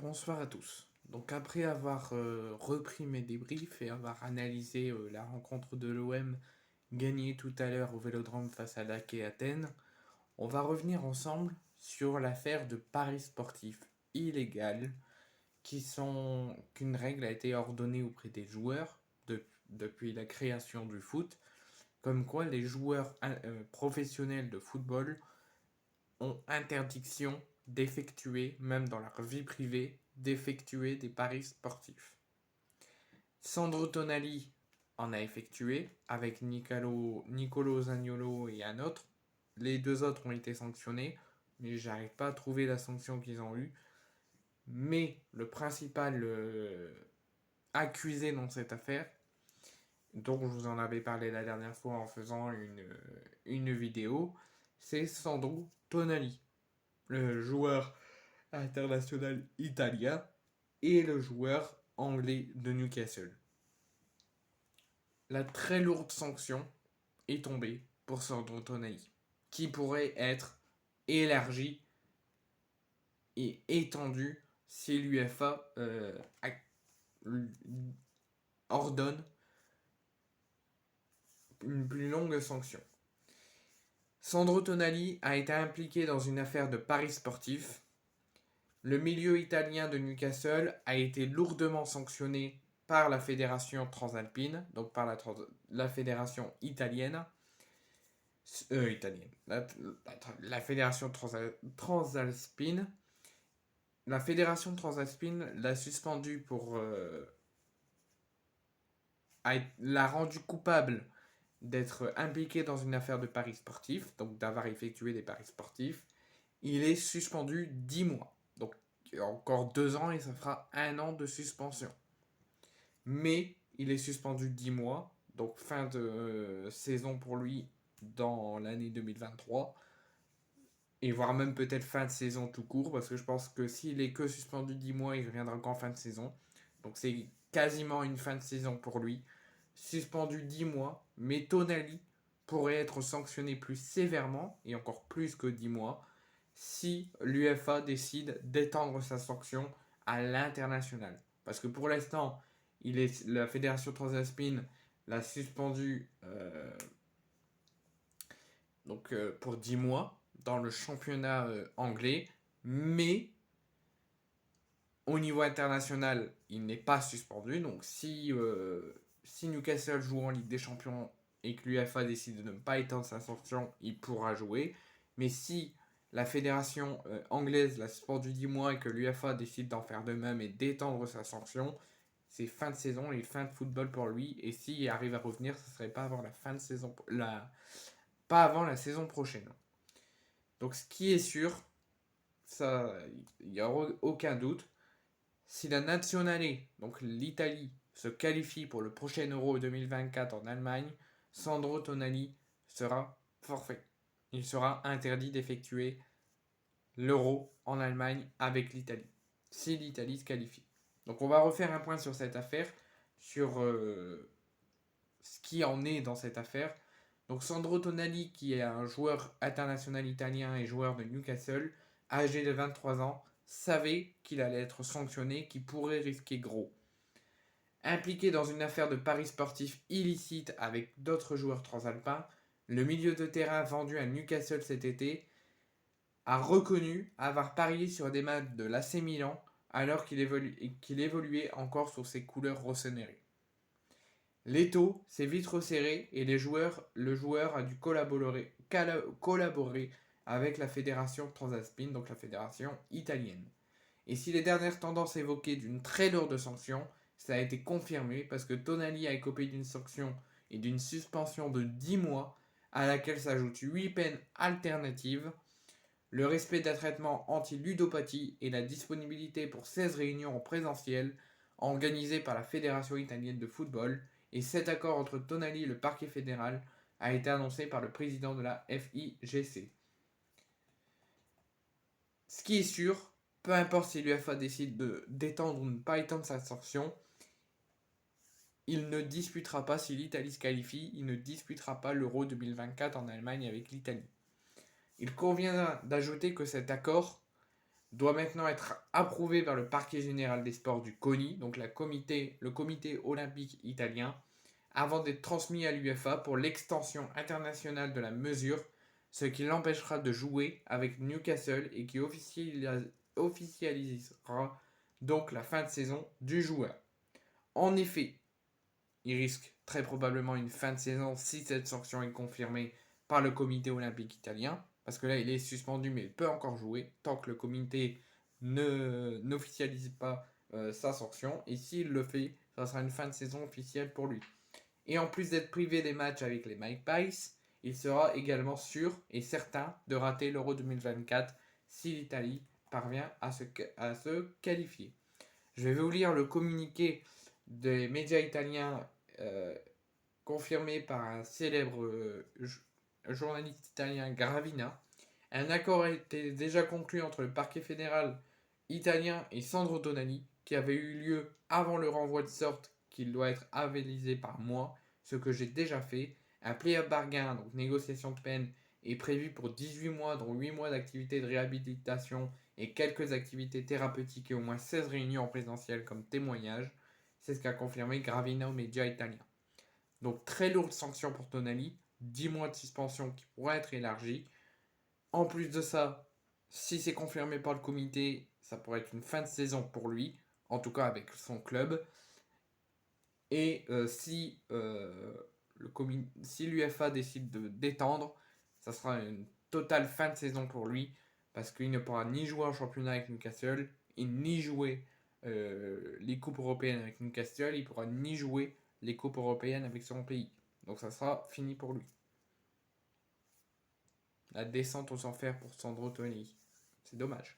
Bonsoir à tous. Donc après avoir repris mes débriefs et avoir analysé la rencontre de l'OM gagnée tout à l'heure au Vélodrome face à l'AEK Athènes, on va revenir ensemble sur l'affaire de paris sportifs illégales qu'une règle a été ordonnée auprès des joueurs depuis la création du foot, comme quoi les joueurs professionnels de football ont interdiction d'effectuer, même dans leur vie privée, d'effectuer des paris sportifs. Sandro Tonali en a effectué avec Nicolo Zaniolo et un autre. Les deux autres ont été sanctionnés, mais j'arrive pas à trouver la sanction qu'ils ont eue. Mais le principal accusé dans cette affaire, dont je vous en avais parlé la dernière fois en faisant une vidéo, c'est Sandro Tonali, le joueur international italien et le joueur anglais de Newcastle. La très lourde sanction est tombée pour Sandro Tonali, qui pourrait être élargie et étendue si l'UEFA ordonne une plus longue sanction. Sandro Tonali a été impliqué dans une affaire de paris sportifs. Le milieu italien de Newcastle a été lourdement sanctionné par la fédération transalpine, donc par la fédération italienne, la fédération transalpine. La fédération transalpine l'a suspendu l'a rendu coupable d'être impliqué dans une affaire de paris sportifs, donc d'avoir effectué des paris sportifs. Il est suspendu 10 mois. Donc encore 2 ans et ça fera 1 an de suspension. Mais il est suspendu 10 mois, donc fin de saison pour lui dans l'année 2023. Et voire même peut-être fin de saison tout court, parce que je pense que s'il est que suspendu 10 mois, il reviendra qu'en fin de saison. Donc c'est quasiment une fin de saison pour lui. Suspendu 10 mois, mais Tonali pourrait être sanctionné plus sévèrement, et encore plus que 10 mois, si l'UEFA décide d'étendre sa sanction à l'international. Parce que pour l'instant, la fédération transalpine l'a suspendu pour 10 mois dans le championnat anglais, mais au niveau international, il n'est pas suspendu. Donc si Newcastle joue en Ligue des Champions et que l'UEFA décide de ne pas étendre sa sanction, il pourra jouer. Mais si la fédération anglaise l'a suspendu 10 mois et que l'UEFA décide d'en faire de même et d'étendre sa sanction, c'est fin de saison et fin de football pour lui. Et s'il arrive à revenir, ce ne serait pas avant la fin de saison, pas avant la saison prochaine. Donc ce qui est sûr, ça, il n'y a aucun doute, si la Nazionale, donc l'Italie, se qualifie pour le prochain Euro 2024 en Allemagne, Sandro Tonali sera forfait. Il sera interdit d'effectuer l'Euro en Allemagne avec l'Italie, si l'Italie se qualifie. Donc on va refaire un point sur cette affaire, sur ce qui en est dans cette affaire. Donc Sandro Tonali, qui est un joueur international italien et joueur de Newcastle, âgé de 23 ans, savait qu'il allait être sanctionné, qu'il pourrait risquer gros. Impliqué dans une affaire de paris sportifs illicite avec d'autres joueurs transalpins, le milieu de terrain vendu à Newcastle cet été a reconnu avoir parié sur des matchs de l'AC Milan alors qu'il évoluait encore sous ses couleurs rossoneri. L'étau s'est vite resserré et le joueur a dû collaborer avec la fédération transalpine, donc la fédération italienne. Et si les dernières tendances évoquaient d'une très lourde sanction, ça a été confirmé parce que Tonali a écopé d'une sanction et d'une suspension de 10 mois à laquelle s'ajoutent 8 peines alternatives, le respect d'un traitement anti-ludopathie et la disponibilité pour 16 réunions en présentiel organisées par la Fédération italienne de football, et cet accord entre Tonali et le parquet fédéral a été annoncé par le président de la FIGC. Ce qui est sûr, peu importe si l'UEFA décide d'étendre ou ne pas étendre sa sanction, il ne disputera pas, si l'Italie se qualifie, il ne disputera pas l'Euro 2024 en Allemagne avec l'Italie. Il convient d'ajouter que cet accord doit maintenant être approuvé par le parquet général des sports du CONI, donc le comité olympique italien, avant d'être transmis à l'UEFA pour l'extension internationale de la mesure, ce qui l'empêchera de jouer avec Newcastle et qui officialisera donc la fin de saison du joueur. En effet, il risque très probablement une fin de saison si cette sanction est confirmée par le comité olympique italien, parce que là il est suspendu mais il peut encore jouer tant que le comité n'officialise pas sa sanction, et s'il le fait, ça sera une fin de saison officielle pour lui. Et en plus d'être privé des matchs avec les Magpies, il sera également sûr et certain de rater l'Euro 2024 si l'Italie parvient à se qualifier. Je vais vous lire le communiqué des médias italiens euh, confirmé par un célèbre journaliste italien, Gravina. Un accord a été déjà conclu entre le parquet fédéral italien et Sandro Tonali, qui avait eu lieu avant le renvoi de sorte qu'il doit être avalisé par moi, ce que j'ai déjà fait. Un plea bargain, donc négociation de peine, est prévu pour 18 mois, dont 8 mois d'activités de réhabilitation et quelques activités thérapeutiques et au moins 16 réunions en présentiel comme témoignage. C'est ce qu'a confirmé Gravina aux médias italiens. Donc très lourde sanction pour Tonali, 10 mois de suspension qui pourrait être élargie. En plus de ça, si c'est confirmé par le comité, ça pourrait être une fin de saison pour lui, en tout cas avec son club. Et si l'UFA décide de d'étendre, ça sera une totale fin de saison pour lui, parce qu'il ne pourra ni jouer en championnat avec Newcastle, et ni jouer les coupes européennes avec Newcastle, il pourra ni jouer les coupes européennes avec son pays. Donc ça sera fini pour lui. La descente aux enfers pour Sandro Tonali. C'est dommage.